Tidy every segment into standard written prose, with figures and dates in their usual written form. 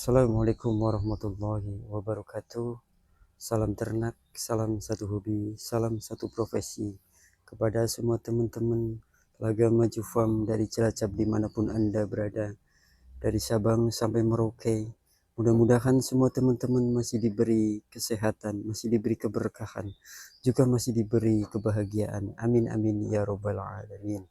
Assalamualaikum warahmatullahi wabarakatuh. Salam ternak, salam satu hobi, salam satu profesi. Kepada semua teman-teman Telaga Maju Farm dari Cilacap dimanapun Anda berada, dari Sabang sampai Merauke. Mudah-mudahan semua teman-teman masih diberi kesehatan, masih diberi keberkahan, juga masih diberi kebahagiaan. Amin amin ya robbal alamin.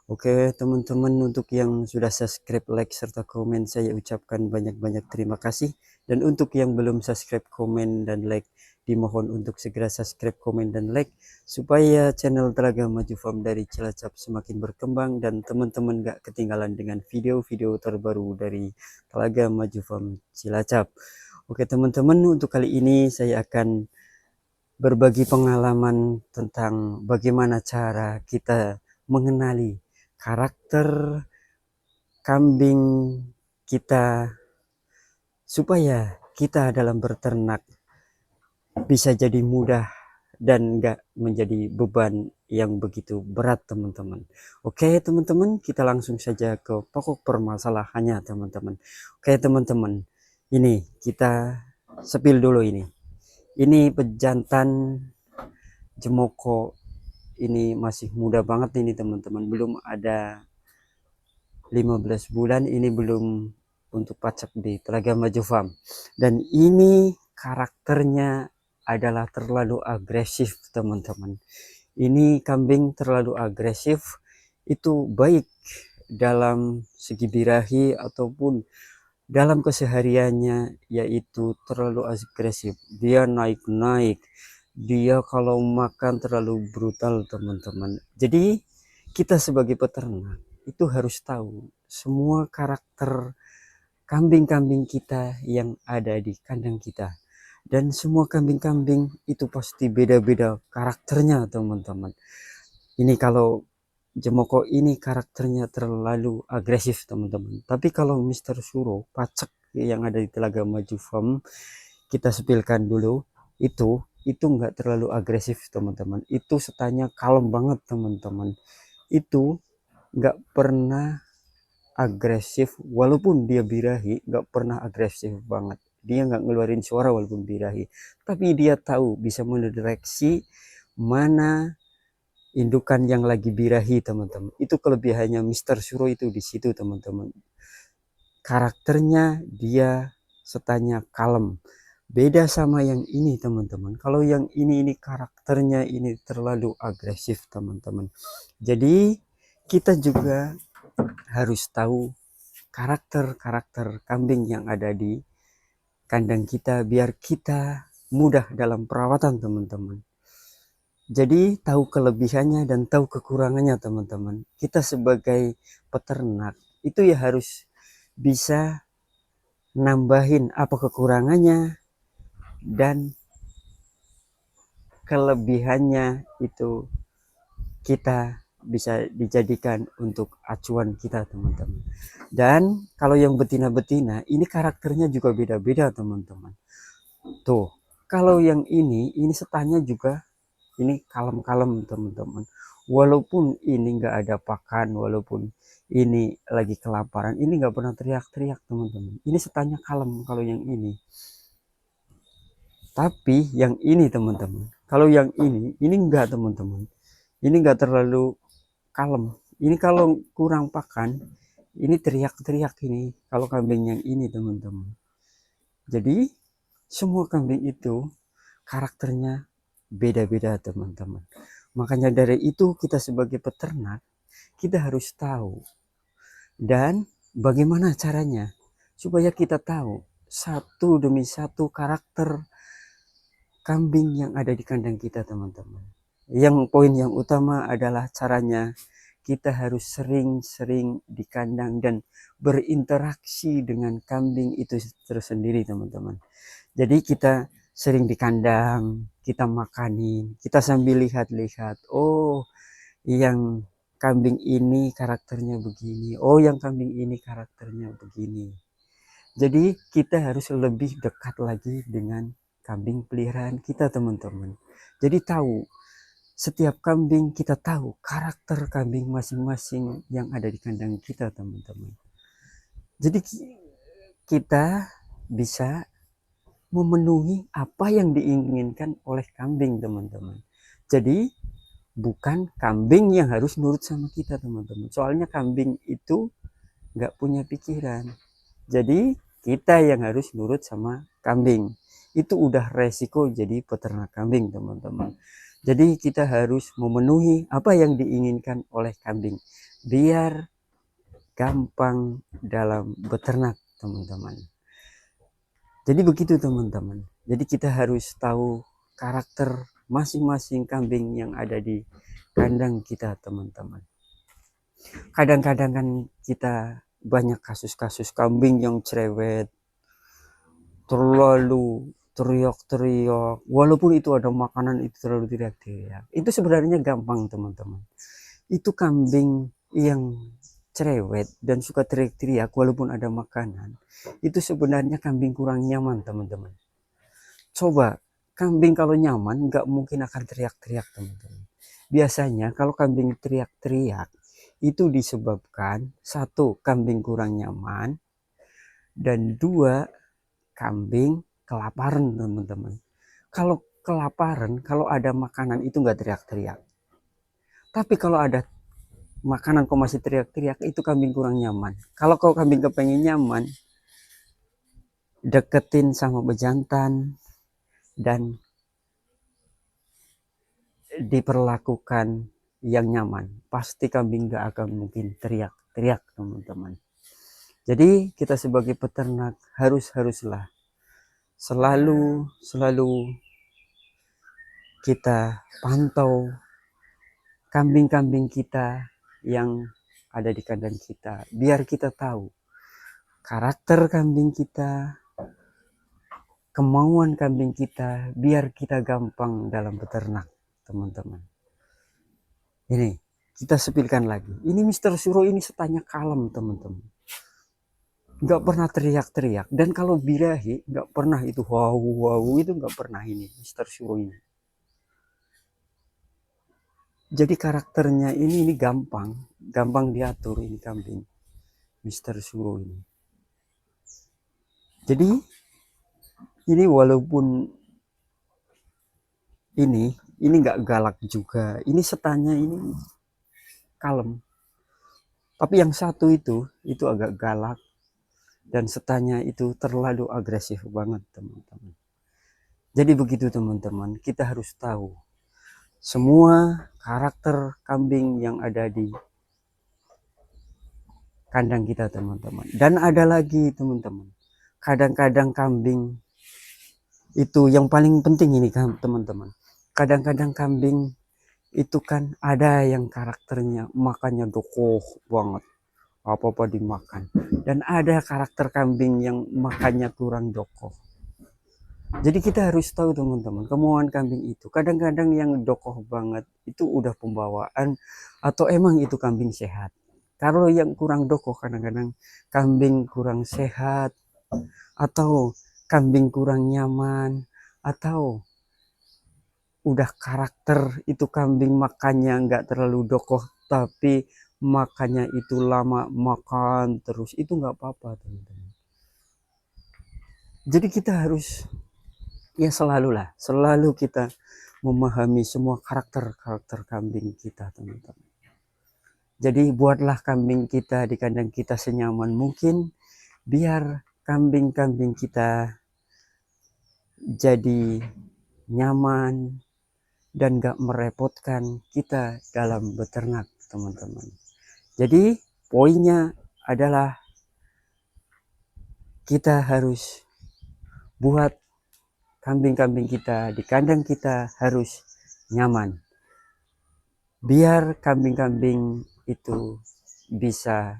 Oke teman-teman, untuk yang sudah subscribe, like, serta komen saya ucapkan banyak-banyak terima kasih. Dan untuk yang belum subscribe, komen, dan like, dimohon untuk segera subscribe, komen, dan like supaya channel Telaga Maju Farm dari Cilacap semakin berkembang dan teman-teman gak ketinggalan dengan video-video terbaru dari Telaga Maju Farm Cilacap. Oke teman-teman, untuk kali ini saya akan berbagi pengalaman tentang bagaimana cara kita mengenali karakter kambing kita supaya kita dalam berternak bisa jadi mudah dan enggak menjadi beban yang begitu berat teman-teman. Oke teman-teman, kita langsung saja ke pokok permasalahannya teman-teman. Oke teman-teman, ini kita sepil dulu ini. Ini pejantan Jemoko, ini masih muda banget ini teman-teman, belum ada 15 bulan, ini belum untuk pacak di Telaga Maju Farm. Dan ini karakternya adalah terlalu agresif teman-teman. Ini kambing terlalu agresif, itu baik dalam segi birahi ataupun dalam kesehariannya, yaitu terlalu agresif. Dia naik-naik, dia kalau makan terlalu brutal teman-teman. Jadi kita sebagai peternak itu harus tahu semua karakter kambing-kambing kita yang ada di kandang kita. Dan semua kambing-kambing itu pasti beda-beda karakternya teman-teman. Ini kalau Jemoko ini karakternya terlalu agresif teman-teman. Tapi kalau Mr. Suro pacak yang ada di Telaga Maju Farm, kita sepilkan dulu, itu nggak terlalu agresif teman-teman. Itu setanya kalem banget teman-teman. Itu nggak pernah agresif, walaupun dia birahi nggak pernah agresif banget. Dia nggak ngeluarin suara walaupun birahi, tapi dia tahu bisa mendeteksi mana indukan yang lagi birahi teman-teman. Itu kelebihannya Mr. Suro itu di situ teman-teman. Karakternya dia setanya kalem. Beda sama yang ini teman-teman. Kalau yang ini karakternya ini terlalu agresif teman-teman. Jadi kita juga harus tahu karakter-karakter kambing yang ada di kandang kita biar kita mudah dalam perawatan teman-teman. Jadi tahu kelebihannya dan tahu kekurangannya teman-teman. Kita sebagai peternak itu ya harus bisa nambahin apa kekurangannya dan kelebihannya, itu kita bisa dijadikan untuk acuan kita teman-teman. Dan kalau yang betina-betina ini karakternya juga beda-beda teman-teman. Tuh, kalau yang ini setanya juga ini kalem-kalem teman-teman. Walaupun ini nggak ada pakan, walaupun ini lagi kelaparan, ini nggak pernah teriak-teriak teman-teman. Ini setanya kalem kalau yang ini. Tapi yang ini teman-teman, kalau yang ini enggak teman-teman. Ini enggak terlalu kalem. Ini kalau kurang pakan, ini teriak-teriak ini. Kalau kambing yang ini teman-teman. Jadi semua kambing itu karakternya beda-beda teman-teman. Makanya dari itu kita sebagai peternak, kita harus tahu. Dan bagaimana caranya supaya kita tahu satu demi satu karakter kambing yang ada di kandang kita teman-teman. Yang poin yang utama adalah caranya kita harus sering-sering di kandang dan berinteraksi dengan kambing itu tersendiri teman-teman. Jadi kita sering di kandang, kita makanin, kita sambil lihat-lihat, oh yang kambing ini karakternya begini, oh yang kambing ini karakternya begini. Jadi kita harus lebih dekat lagi dengan kambing peliharaan kita teman-teman. Jadi tahu, setiap kambing kita tahu karakter kambing masing-masing yang ada di kandang kita teman-teman. Jadi kita bisa memenuhi apa yang diinginkan oleh kambing, teman-teman. Jadi bukan kambing yang harus nurut sama kita, teman-teman. Soalnya kambing itu nggak punya pikiran. Jadi kita yang harus nurut sama kambing. Itu udah resiko jadi peternak kambing, teman-teman. Jadi kita harus memenuhi apa yang diinginkan oleh kambing biar gampang dalam beternak, teman-teman. Jadi begitu, teman-teman. Jadi kita harus tahu karakter masing-masing kambing yang ada di kandang kita, teman-teman. Kadang-kadang kan kita banyak kasus-kasus kambing yang cerewet, terlalu teriak-teriak, walaupun itu ada makanan itu terlalu teriak-teriak. Itu sebenarnya gampang, teman-teman. Itu kambing yang cerewet dan suka teriak-teriak walaupun ada makanan, itu sebenarnya kambing kurang nyaman, teman-teman. Coba, kambing kalau nyaman nggak mungkin akan teriak-teriak, teman-teman. Biasanya kalau kambing teriak-teriak itu disebabkan satu, kambing kurang nyaman, dan dua, kambing kelaparan, teman-teman. Kalau kelaparan, kalau ada makanan itu nggak teriak-teriak. Tapi kalau ada makanan kok masih teriak-teriak, itu kambing kurang nyaman. Kalau kau kambing kepengen nyaman, deketin sama bejantan dan diperlakukan yang nyaman, pasti kambing gak akan mungkin teriak-teriak, teman-teman. Jadi kita sebagai peternak haruslah selalu kita pantau kambing-kambing kita yang ada di kandang kita, biar kita tahu karakter kambing kita, kemauan kambing kita, biar kita gampang dalam beternak, teman-teman. Ini kita sepilkan lagi. Ini Mr. Suro ini setanya kalem, teman-teman. Nggak pernah teriak-teriak. Dan kalau birahi nggak pernah itu wow itu nggak pernah ini Mr. Suro ini. Jadi karakternya ini gampang diatur ini kambing Mr. Suro ini. Jadi ini walaupun ini nggak galak juga. Ini setanya ini kalem. Tapi yang satu itu agak galak dan setanya itu terlalu agresif banget, teman-teman. Jadi begitu, teman-teman. Kita harus tahu semua karakter kambing yang ada di kandang kita, teman-teman. Dan ada lagi, teman-teman. Kadang-kadang kambing itu yang paling penting ini, teman-teman. Kadang-kadang kambing itu kan ada yang karakternya makannya dokoh banget, apa-apa dimakan. Dan ada karakter kambing yang makannya kurang dokoh. Jadi kita harus tahu, teman-teman, kemauan kambing itu. Kadang-kadang yang dokoh banget itu udah pembawaan atau emang itu kambing sehat. Kalau yang kurang dokoh kadang-kadang kambing kurang sehat atau kambing kurang nyaman atau udah karakter itu kambing makannya nggak terlalu dokoh tapi makannya itu lama makan terus, itu nggak apa-apa, teman-teman. Jadi kita harus ya selalu kita memahami semua karakter kambing kita, teman-teman. Jadi buatlah kambing kita di kandang kita senyaman mungkin biar kambing-kambing kita jadi nyaman dan gak merepotkan kita dalam beternak, teman-teman. Jadi poinnya adalah kita harus buat kambing-kambing kita di kandang kita harus nyaman. Biar kambing-kambing itu bisa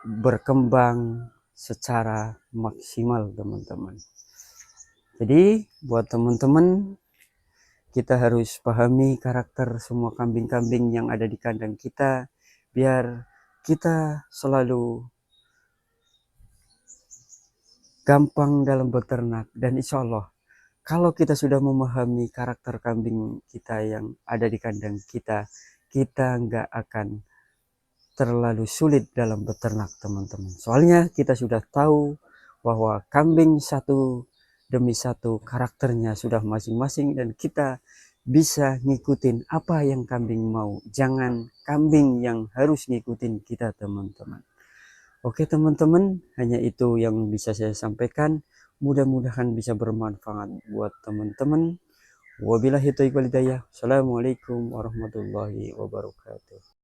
berkembang secara maksimal, teman-teman. Jadi buat teman-teman, kita harus pahami karakter semua kambing-kambing yang ada di kandang kita biar kita selalu gampang dalam beternak. Dan insya Allah kalau kita sudah memahami karakter kambing kita yang ada di kandang kita, kita nggak akan terlalu sulit dalam beternak teman-teman. Soalnya kita sudah tahu bahwa kambing satu demi satu karakternya sudah masing-masing dan kita bisa ngikutin apa yang kambing mau. Jangan kambing yang harus ngikutin kita teman-teman. Oke teman-teman, hanya itu yang bisa saya sampaikan. Mudah-mudahan bisa bermanfaat buat teman-teman. Wabillahi taufiq wal hidayah. Assalamualaikum warahmatullahi wabarakatuh.